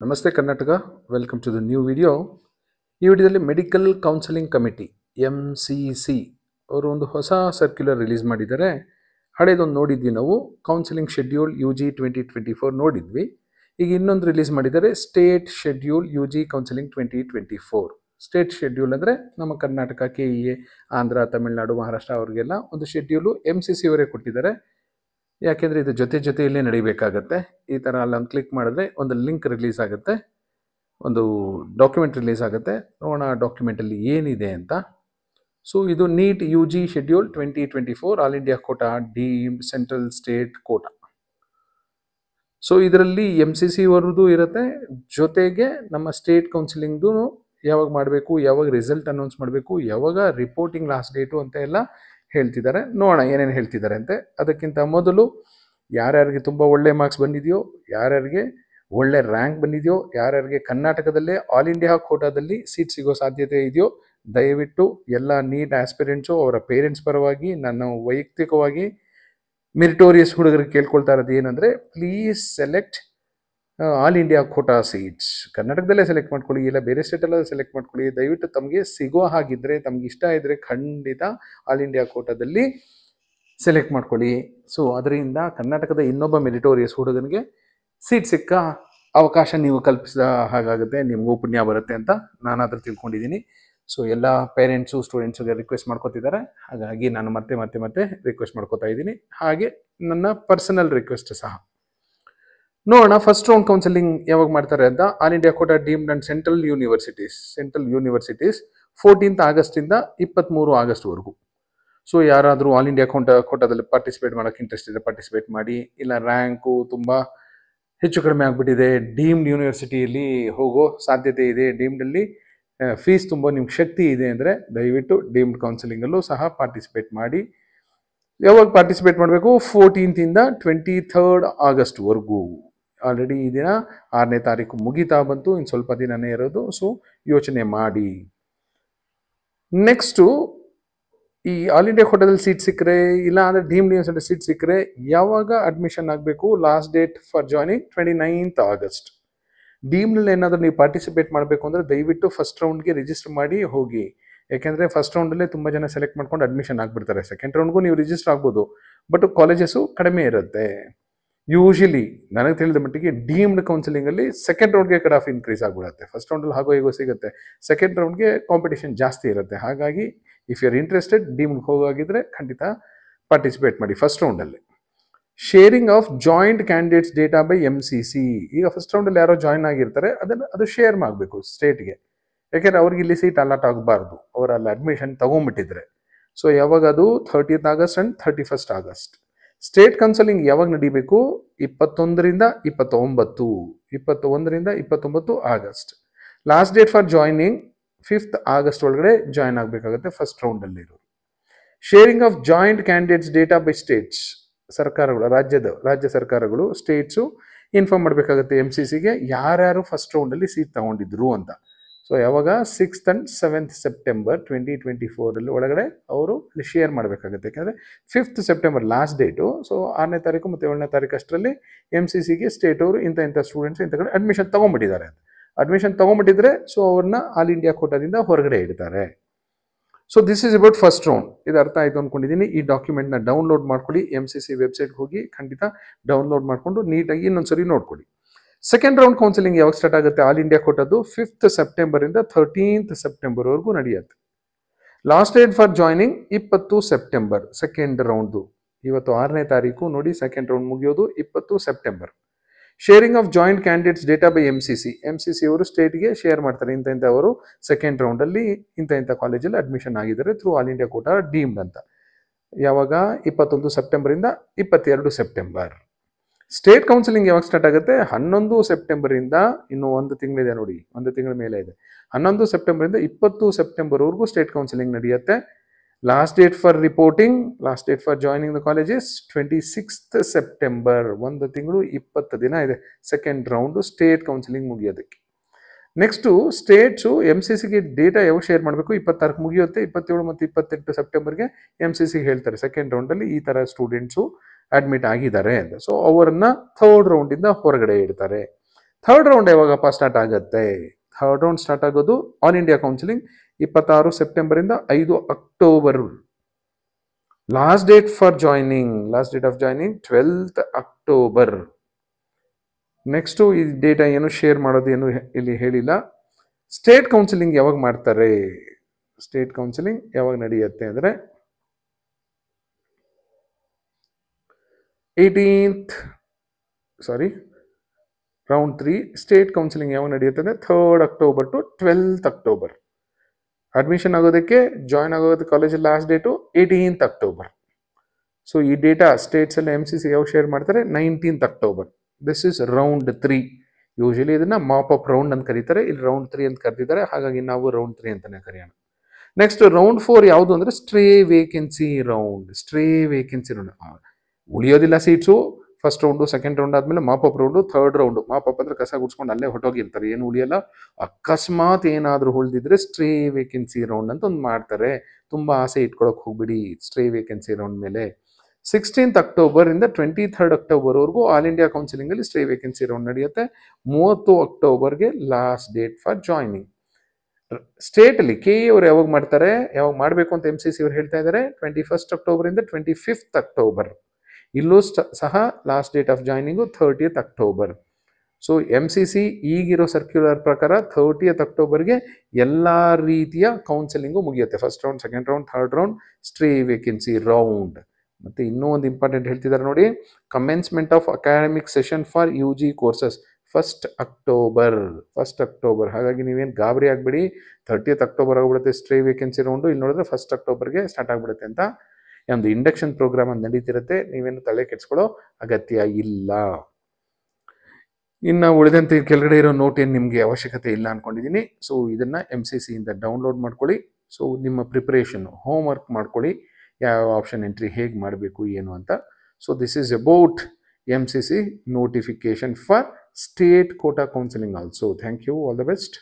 ನಮಸ್ತೆ Karnataka, welcome to the new video. ಈ ವಿಡಿಯೋದಲ್ಲಿ ಮೆಡಿಕಲ್ ಕೌನ್ಸಿಲಿಂಗ್ ಕಮಿಟಿ MCC ಅವರು ಒಂದು ಹೊಸ ಸರ್ಕ್ಯುಲರ್ ರಿಲೀಸ್ ಮಾಡಿದ್ದಾರೆ. ಹಳೇದೊಂದು ನೋಡಿದ್ವಿ ನಾವು, ಕೌನ್ಸಿಲಿಂಗ್ ಶೆಡ್ಯೂಲ್ UG 2024 ನೋಡಿದ್ವಿ. ಈಗ ಇನ್ನೊಂದು ರಿಲೀಸ್ ಮಾಡಿದ್ದಾರೆ, state schedule UG counselling 2024. State schedule ಅಂದರೆ ನಮ್ಮ ಕರ್ನಾಟಕ, KEA, ಆಂಧ್ರ, ತಮಿಳುನಾಡು, ಮಹಾರಾಷ್ಟ್ರ ಅವ್ರಿಗೆಲ್ಲ ಒಂದು ಶೆಡ್ಯೂಲು MCC ಅವರೇ ಕೊಟ್ಟಿದ್ದಾರೆ. ಯಾಕೆಂದರೆ ಇದು ಜೊತೆಯಲ್ಲೇ ನಡಿಬೇಕಾಗತ್ತೆ. ಈ ಥರ ಅಲ್ಲೊಂದು ಕ್ಲಿಕ್ ಮಾಡಿದ್ರೆ ಒಂದು ಲಿಂಕ್ ರಿಲೀಸ್ ಆಗುತ್ತೆ, ಒಂದು ಡಾಕ್ಯುಮೆಂಟ್ ರಿಲೀಸ್ ಆಗುತ್ತೆ. ನೋಡೋಣ ಆ ಡಾಕ್ಯುಮೆಂಟಲ್ಲಿ ಏನಿದೆ ಅಂತ. ಸೊ ಇದು NEET UG schedule 2024 all India quota deemed central state quota. So ಇದರಲ್ಲಿ MCC ಅವರದ್ದು ಇರುತ್ತೆ, ಜೊತೆಗೆ ನಮ್ಮ ಸ್ಟೇಟ್ ಕೌನ್ಸಿಲಿಂಗ್ದು ಯಾವಾಗ ಮಾಡಬೇಕು, ಯಾವಾಗ ರಿಸಲ್ಟ್ ಅನೌನ್ಸ್ ಮಾಡಬೇಕು, ಯಾವಾಗ ರಿಪೋರ್ಟಿಂಗ್ ಲಾಸ್ಟ್ ಡೇಟು ಅಂತ ಎಲ್ಲ ಹೇಳ್ತಿದ್ದಾರೆ. ನೋಡೋಣ ಏನೇನು ಹೇಳ್ತಿದ್ದಾರೆ ಅಂತೆ. ಅದಕ್ಕಿಂತ ಮೊದಲು ಯಾರ್ಯಾರಿಗೆ ತುಂಬ ಒಳ್ಳೆ ಮಾರ್ಕ್ಸ್ ಬಂದಿದೆಯೋ, ಯಾರ್ಯಾರಿಗೆ ಒಳ್ಳೆ ರ್ಯಾಂಕ್ ಬಂದಿದೆಯೋ, ಯಾರ್ಯಾರಿಗೆ ಕರ್ನಾಟಕದಲ್ಲೇ ಆಲ್ ಇಂಡಿಯಾ ಕೋಟಾದಲ್ಲಿ ಸೀಟ್ ಸಿಗೋ ಸಾಧ್ಯತೆ ಇದೆಯೋ, ದಯವಿಟ್ಟು ಎಲ್ಲ ನೀಟ್ ಆಸ್ಪಿರೆಂಟ್ಸು ಅವರ ಪೇರೆಂಟ್ಸ್ ಪರವಾಗಿ ನಾನು ವೈಯಕ್ತಿಕವಾಗಿ ಮೆರಿಟೋರಿಯಸ್ ಹುಡುಗರಿಗೆ ಕೇಳ್ಕೊಳ್ತಾ ಇರೋದು ಏನಂದರೆ, please select all India Kota seats. ಕರ್ನಾಟಕದಲ್ಲೇ ಸೆಲೆಕ್ಟ್ ಮಾಡ್ಕೊಳ್ಳಿ, ಇಲ್ಲ ಬೇರೆ ಸ್ಟೇಟಲ್ಲ ಸೆಲೆಕ್ಟ್ ಮಾಡ್ಕೊಳ್ಳಿ. ದಯವಿಟ್ಟು ತಮಗೆ ಸಿಗೋ ಹಾಗಿದ್ರೆ, ತಮ್ಗೆ ಇಷ್ಟ ಇದ್ದರೆ ಖಂಡಿತ ಆಲ್ ಇಂಡಿಯಾ ಕೋಟಾದಲ್ಲಿ ಸೆಲೆಕ್ಟ್ ಮಾಡ್ಕೊಳ್ಳಿ. ಸೊ ಅದರಿಂದ ಕರ್ನಾಟಕದ ಇನ್ನೊಬ್ಬ ಮೆರಿಟೋರಿಯಸ್ ಹುಡುಗನಿಗೆ ಸೀಟ್ ಸಿಕ್ಕ ಅವಕಾಶ ನೀವು ಕಲ್ಪಿಸಿದ ಹಾಗಾಗುತ್ತೆ, ನಿಮಗೂ ಪುಣ್ಯ ಬರುತ್ತೆ ಅಂತ ನಾನು ಅದ್ರ ತಿಳ್ಕೊಂಡಿದ್ದೀನಿ. ಸೊ ಎಲ್ಲ ಪೇರೆಂಟ್ಸು ಸ್ಟೂಡೆಂಟ್ಸಿಗೆ ರಿಕ್ವೆಸ್ಟ್ ಮಾಡ್ಕೋತಿದ್ದಾರೆ, ಹಾಗಾಗಿ ನಾನು ಮತ್ತೆ ರಿಕ್ವೆಸ್ಟ್ ಮಾಡ್ಕೋತಾ ಇದ್ದೀನಿ. ಹಾಗೆ ನನ್ನ ಪರ್ಸನಲ್ ರಿಕ್ವೆಸ್ಟ್ ಸಹ. ನೋಡೋಣ ಫಸ್ಟ್ ರೌಂಡ್ ಕೌನ್ಸಿಲಿಂಗ್ ಯಾವಾಗ ಮಾಡ್ತಾರೆ ಅಂತ. All India quota deemed and central universities 14th ಆಗಸ್ಟಿಂದ 23 ಆಗಸ್ಟ್ವರೆಗೂ. ಸೊ ಯಾರಾದರೂ ಆಲ್ ಇಂಡಿಯಾ ಕೋಟಾದಲ್ಲಿ ಪಾರ್ಟಿಸಿಪೇಟ್ ಮಾಡೋಕ್ಕೆ ಇಂಟ್ರೆಸ್ಟ್ ಇದೆ, ಪಾರ್ಟಿಸಿಪೇಟ್ ಮಾಡಿ. ಇಲ್ಲ ರ್ಯಾಂಕು ತುಂಬ ಹೆಚ್ಚು ಕಡಿಮೆ ಆಗಿಬಿಟ್ಟಿದೆ, ಡೀಮ್ಡ್ ಯೂನಿವರ್ಸಿಟಿಯಲ್ಲಿ ಹೋಗೋ ಸಾಧ್ಯತೆ ಇದೆ, ಡೀಮ್ಡಲ್ಲಿ ಫೀಸ್ ತುಂಬ ನಿಮ್ಗೆ ಶಕ್ತಿ ಇದೆ ಅಂದರೆ ದಯವಿಟ್ಟು ಡೀಮ್ಡ್ ಕೌನ್ಸಿಲಿಂಗಲ್ಲೂ ಸಹ ಪಾರ್ಟಿಸಿಪೇಟ್ ಮಾಡಿ. ಯಾವಾಗ ಪಾರ್ಟಿಸಿಪೇಟ್ ಮಾಡಬೇಕು? 14th 23rd ಆಗಸ್ಟ್ವರೆಗೂ. ಆಲ್ರೆಡಿ ಈ ದಿನ 6ನೇ ತಾರೀಕು ಮುಗಿತಾ ಬಂತು, ಇನ್ನು ಸ್ವಲ್ಪ ದಿನನೇ ಇರೋದು. ಸೊ ಯೋಚನೆ ಮಾಡಿ. ನೆಕ್ಸ್ಟು, ಈ ಆಲ್ ಇಂಡಿಯಾ ಕೋಟಾದಲ್ಲಿ ಸೀಟ್ ಸಿಕ್ಕರೆ, ಇಲ್ಲ ಅಂದರೆ ಡೀಮ್ಡ್ ಯೂನಿವರ್ಸಿಟಿ ಸೀಟ್ ಸಿಕ್ಕರೆ ಯಾವಾಗ ಅಡ್ಮಿಷನ್ ಆಗಬೇಕು? Last date for joining 29th August. ಡೀಮ್ನಲ್ಲಿ ಏನಾದರೂ ನೀವು ಪಾರ್ಟಿಸಿಪೇಟ್ ಮಾಡಬೇಕು ಅಂದರೆ ದಯವಿಟ್ಟು ಫಸ್ಟ್ ರೌಂಡ್ಗೆ ರಿಜಿಸ್ಟರ್ ಮಾಡಿ ಹೋಗಿ. ಯಾಕೆಂದರೆ ಫಸ್ಟ್ ರೌಂಡಲ್ಲೇ ತುಂಬ ಜನ ಸೆಲೆಕ್ಟ್ ಮಾಡ್ಕೊಂಡು ಅಡ್ಮಿಷನ್ ಆಗಿಬಿಡ್ತಾರೆ. ಸೆಕೆಂಡ್ ರೌಂಡ್ಗೂ ನೀವು ರಿಜಿಸ್ಟರ್ ಆಗ್ಬೋದು, ಬಟ್ ಕಾಲೇಜಸ್ಸು ಕಡಿಮೆ ಇರುತ್ತೆ. ಯೂಶಲಿ ನನಗೆ ತಿಳಿದ ಮಟ್ಟಿಗೆ ಡೀಮ್ಡ್ ಕೌನ್ಸಿಲಿಂಗಲ್ಲಿ ಸೆಕೆಂಡ್ ರೌಂಡ್ಗೆ ಕಟ್ ಆಫ್ ಇನ್ಕ್ರೀಸ್ ಆಗಿಬಿಡುತ್ತೆ. ಫಸ್ಟ್ ರೌಂಡಲ್ಲಿ ಹಾಗೋ ಹೇಗೋ ಸಿಗುತ್ತೆ, ಸೆಕೆಂಡ್ ರೌಂಡ್ಗೆ ಕಾಂಪಿಟೇಷನ್ ಜಾಸ್ತಿ ಇರುತ್ತೆ. ಹಾಗಾಗಿ if you are interested, deemed ಹೋಗಾಗಿದ್ರೆ ಖಂಡಿತ ಪಾರ್ಟಿಸಿಪೇಟ್ ಮಾಡಿ ಫಸ್ಟ್ ರೌಂಡಲ್ಲಿ. Sharing of joint candidates data by MCC. ಈಗ ಫಸ್ಟ್ ರೌಂಡಲ್ಲಿ ಯಾರೋ ಜಾಯ್ನ್ ಆಗಿರ್ತಾರೆ, ಅದು ಶೇರ್ ಮಾಡಬೇಕು ಸ್ಟೇಟ್ಗೆ. ಯಾಕೆಂದರೆ ಅವ್ರಿಗೆ ಇಲ್ಲಿ ಸೀಟ್ ಅಲಾಟ್ ಆಗಬಾರ್ದು, ಅವರು ಅಲ್ಲಿ ಅಡ್ಮಿಷನ್ ತೊಗೊಂಡ್ಬಿಟ್ಟಿದ್ರೆ. ಸೊ ಯಾವಾಗ ಅದು 30th August and 31st August. State counselling ಯಾವಾಗ ನಡಿಬೇಕು? 21ರಿಂದ 29 August. Last date for joining 5th August ಒಳಗಡೆ ಜಾಯ್ನ್ ಆಗಬೇಕಾಗುತ್ತೆ ಫಸ್ಟ್ ರೌಂಡಲ್ಲಿರೋರು. Sharing of joint candidates data by states. ಸರ್ಕಾರಗಳು, ರಾಜ್ಯ ಸರ್ಕಾರಗಳು, ಸ್ಟೇಟ್ಸು ಇನ್ಫಾರ್ಮ್ ಮಾಡಬೇಕಾಗುತ್ತೆ MCCಗೆ ಯಾರ್ಯಾರು ಫಸ್ಟ್ ರೌಂಡಲ್ಲಿ ಸೀಟ್ ತಗೊಂಡಿದ್ರು ಅಂತ. ಸೊ ಯಾವಾಗ 6th and 7th ಸೆಪ್ಟೆಂಬರ್ 2024 ಒಳಗಡೆ ಅವರು ಶೇರ್ ಮಾಡಬೇಕಾಗುತ್ತೆ. ಯಾಕೆಂದರೆ 5th September last date. So 6ನೇ ತಾರೀಕು ಮತ್ತು 7ನೇ ತಾರೀಕು ಅಷ್ಟರಲ್ಲಿ MCCಗೆ ಸ್ಟೇಟ್ ಅವರು ಇಂಥ ಸ್ಟೂಡೆಂಟ್ಸ್ ಇಂಥ ಕಡೆ ಅಡ್ಮಿಷನ್ ತೊಗೊಂಡ್ಬಿಟ್ಟಿದ್ದಾರೆ. ಅಡ್ಮಿಷನ್ ತೊಗೊಂಡ್ಬಿಟ್ಟಿದ್ರೆ ಸೊ ಅವ್ರನ್ನ ಆಲ್ ಇಂಡಿಯಾ ಕೋಟಾದಿಂದ ಹೊರಗಡೆ ಇಡ್ತಾರೆ. So this is about first round. ಇದು ಅರ್ಥ ಆಯಿತು ಅಂದ್ಕೊಂಡಿದ್ದೀನಿ. ಈ ಡಾಕ್ಯುಮೆಂಟ್ನ ಡೌನ್ಲೋಡ್ ಮಾಡ್ಕೊಳ್ಳಿ, MCC ವೆಬ್ಸೈಟ್ಗೆ ಹೋಗಿ ಖಂಡಿತ ಡೌನ್ಲೋಡ್ ಮಾಡಿಕೊಂಡು ನೀಟಾಗಿ ಇನ್ನೊಂದ್ಸರಿ ನೋಡ್ಕೊಳ್ಳಿ. ಸೆಕೆಂಡ್ ರೌಂಡ್ ಕೌನ್ಸಿಲಿಂಗ್ ಯಾವಾಗ ಸ್ಟಾರ್ಟ್ ಆಗುತ್ತೆ? ಆಲ್ ಇಂಡಿಯಾ ಕೋಟಾದ್ದು 5th ಸೆಪ್ಟೆಂಬರಿಂದ 13th ಸೆಪ್ಟೆಂಬರ್ವರೆಗೂ ನಡೆಯುತ್ತೆ. Last date for joining 20 September second ರೌಂಡ್ದು. ಇವತ್ತು 6ನೇ ತಾರೀಕು ನೋಡಿ, ಸೆಕೆಂಡ್ ರೌಂಡ್ ಮುಗಿಯೋದು 20 September. Sharing of joint candidates data by MCC ಅವರು ಸ್ಟೇಟ್ಗೆ ಶೇರ್ ಮಾಡ್ತಾರೆ. ಅವರು ಸೆಕೆಂಡ್ ರೌಂಡಲ್ಲಿ ಇಂಥ ಕಾಲೇಜಲ್ಲಿ ಅಡ್ಮಿಷನ್ ಆಗಿದ್ದಾರೆ through all India quota deemed ಅಂತ. ಯಾವಾಗ? 21 ಸೆಪ್ಟೆಂಬರಿಂದ 22 ಸೆಪ್ಟೆಂಬರ್. ಸ್ಟೇಟ್ ಕೌನ್ಸಿಲಿಂಗ್ ಯಾವಾಗ ಸ್ಟಾರ್ಟ್ ಆಗುತ್ತೆ? 11 ಸೆಪ್ಟೆಂಬರಿಂದ, ಇನ್ನೂ ಒಂದು ತಿಂಗಳಿದೆ ನೋಡಿ, ಒಂದು ತಿಂಗಳ ಮೇಲೆ ಇದೆ. 11 ಸೆಪ್ಟೆಂಬರಿಂದ 20 ಸೆಪ್ಟೆಂಬರ್ವರೆಗೂ ಸ್ಟೇಟ್ ಕೌನ್ಸಿಲಿಂಗ್ ನಡೆಯುತ್ತೆ. Last date for reporting, last date for joining the colleges 26th September. 1 ತಿಂಗಳು 20 ದಿನ ಇದೆ ಸೆಕೆಂಡ್ ರೌಂಡು ಸ್ಟೇಟ್ ಕೌನ್ಸಿಲಿಂಗ್ ಮುಗಿಯೋದಕ್ಕೆ. ನೆಕ್ಸ್ಟು ಸ್ಟೇಟ್ಸು MCCಗೆ ಡೇಟಾ ಯಾವಾಗ ಶೇರ್ ಮಾಡಬೇಕು? 26 ಮುಗಿಯುತ್ತೆ. 27 ಮತ್ತು 28 ಸೆಪ್ಟೆಂಬರ್ಗೆ MCCಗೆ ಹೇಳ್ತಾರೆ ಸೆಕೆಂಡ್ ರೌಂಡಲ್ಲಿ ಈ ಥರ ಸ್ಟೂಡೆಂಟ್ಸು ಅಡ್ಮಿಟ್ ಆಗಿದ್ದಾರೆ ಅಂತ. ಸೊ ಅವರನ್ನು ಥರ್ಡ್ ರೌಂಡಿಂದ ಹೊರಗಡೆ ಇಡ್ತಾರೆ. ಥರ್ಡ್ ರೌಂಡ್ ಯಾವಾಗಪ್ಪ ಸ್ಟಾರ್ಟ್ ಆಗುತ್ತೆ? ಥರ್ಡ್ ರೌಂಡ್ ಸ್ಟಾರ್ಟ್ ಆಗೋದು all India counselling 26 ಸೆಪ್ಟೆಂಬರಿಂದ 5 October. Last date of joining 12th October. Next ಈ ಡೇಟಾ ಏನು ಶೇರ್ ಮಾಡೋದು ಏನು ಇಲ್ಲಿ ಹೇಳಿಲ್ಲ. ಸ್ಟೇಟ್ ಕೌನ್ಸಿಲಿಂಗ್ ಯಾವಾಗ ಮಾಡ್ತಾರೆ? ಸ್ಟೇಟ್ ಕೌನ್ಸಿಲಿಂಗ್ ಯಾವಾಗ ನಡೆಯುತ್ತೆ ಅಂದರೆ 18th ರೌಂಡ್ 3 ಸ್ಟೇಟ್ ಕೌನ್ಸಿಲಿಂಗ್ ಯಾವಾಗ ನಡೆಯುತ್ತೆ ಅಂದರೆ 3rd October to 12th October. Admission ಆಗೋದಕ್ಕೆ ಜಾಯ್ನ್ ಆಗೋದಕ್ಕೆ ಕಾಲೇಜಲ್ಲಿ last date 18th October. So ಈ ಡೇಟಾ ಸ್ಟೇಟ್ಸಲ್ಲಿ MCC ಯಾವಾಗ ಶೇರ್ ಮಾಡ್ತಾರೆ? 19th ಅಕ್ಟೋಬರ್. This is round 3. ಯೂಶಲಿ ಇದನ್ನ ಮಾಪ್ ಅಪ್ ರೌಂಡ್ ಅಂತ ಕರೀತಾರೆ, ಇಲ್ಲಿ ರೌಂಡ್ 3 ಅಂತ ಕರೆದಿದ್ದಾರೆ, ಹಾಗಾಗಿ ನಾವು ರೌಂಡ್ 3 ಅಂತಾನೆ ಕರೆಯೋಣ. ನೆಕ್ಸ್ಟ್ ರೌಂಡ್ 4 ಯಾವುದು ಅಂದರೆ ಸ್ಟ್ರೇ ವೇಕೆನ್ಸಿ ರೌಂಡ್. ಉಳಿಯೋದಿಲ್ಲ seats. First round, second round ಆದಮೇಲೆ mop up round, third round. Mop up ಅಂದರೆ ಕಸ ಗುಡ್ಸ್ಕೊಂಡು ಅಲ್ಲೇ ಹೊಟ್ಟೋಗಿರ್ತಾರೆ, ಏನು ಉಳಿಯಲ್ಲ. ಅಕಸ್ಮಾತ್ ಏನಾದರೂ ಉಳಿದಿದ್ರೆ ಸ್ಟ್ರೇ ವೇಕೆನ್ಸಿ ರೌಂಡ್ ಅಂತ ಒಂದು ಮಾಡ್ತಾರೆ. ತುಂಬ ಆಸೆ ಇಟ್ಕೊಳಕ್ಕೆ ಹೋಗ್ಬಿಡಿ ಸ್ಟ್ರೇ ವೇಕೆನ್ಸಿ ರೌಂಡ್ ಮೇಲೆ. 16th ಅಕ್ಟೋಬರ್ ಇಂದ 23rd ಅಕ್ಟೋಬರ್ವರೆಗೂ ಆಲ್ ಇಂಡಿಯಾ ಕೌನ್ಸಿಲಿಂಗಲ್ಲಿ ಸ್ಟ್ರೇ ವೇಕೆನ್ಸಿ ರೌಂಡ್ ನಡೆಯುತ್ತೆ. 30 ಅಕ್ಟೋಬರ್ಗೆ ಲಾಸ್ಟ್ ಡೇಟ್ ಫಾರ್ ಜಾಯ್ನಿಂಗ್. ಸ್ಟೇಟಲ್ಲಿ KE ಅವರು ಯಾವಾಗ ಮಾಡ್ತಾರೆ, ಯಾವಾಗ ಮಾಡಬೇಕು ಅಂತ MCC ಅವರು ಹೇಳ್ತಾ ಇದ್ದಾರೆ? 21st ಅಕ್ಟೋಬರಿಂದ 25th October. ಇಲ್ಲೂ ಸಹ last date of joining 30th October. So MCC ಈಗಿರೋ ಸರ್ಕ್ಯುಲರ್ ಪ್ರಕಾರ 30th ಅಕ್ಟೋಬರ್ಗೆ ಎಲ್ಲ ರೀತಿಯ ಕೌನ್ಸಿಲಿಂಗು ಮುಗಿಯುತ್ತೆ. First round, second round, third round, stray vacancy round. ಮತ್ತು ಇನ್ನೂ ಒಂದು ಇಂಪಾರ್ಟೆಂಟ್ ಹೇಳ್ತಿದ್ದಾರೆ ನೋಡಿ, commencement of academic session for UG courses 1st October. ಹಾಗಾಗಿ ನೀವೇನು ಗಾಬರಿ ಆಗಬೇಡಿ, 30th ಅಕ್ಟೋಬರ್ ಆಗಿಬಿಡುತ್ತೆ ಸ್ಟ್ರೇ ವೇಕೆನ್ಸಿ ರೌಂಡು. ಇಲ್ಲಿ ನೋಡಿದ್ರೆ 1st ಅಕ್ಟೋಬರ್ಗೆ ಸ್ಟಾರ್ಟ್ ಆಗಿಬಿಡುತ್ತೆ ಅಂತ. ಒಂದು ಇಂಡಕ್ಷನ್ ಪ್ರೋಗ್ರಾಮ್ ಅಂತ ನಡೀತಿರುತ್ತೆ, ನೀವೇನು ತಲೆ ಕೆಡಿಸ್ಕೊಳ್ಳೋ ಅಗತ್ಯ ಇಲ್ಲ. ಇನ್ನು ಉಳಿದಂತೆ ಕೆಳಗಡೆ ಇರೋ ನೋಟ್ ಏನು ನಿಮಗೆ ಅವಶ್ಯಕತೆ ಇಲ್ಲ ಅಂದ್ಕೊಂಡಿದ್ದೀನಿ. ಸೊ ಇದನ್ನು MCC ಇಂದ ಡೌನ್ಲೋಡ್ ಮಾಡ್ಕೊಳ್ಳಿ. ಸೊ ನಿಮ್ಮ ಪ್ರಿಪ್ರೇಷನ್ ಹೋಮ್ ವರ್ಕ್ ಮಾಡ್ಕೊಳ್ಳಿ, ಯಾವ ಆಪ್ಷನ್ ಎಂಟ್ರಿ ಹೇಗೆ ಮಾಡಬೇಕು ಏನು ಅಂತ. So this is about MCC notification for state quota counseling also. Thank you. All the best.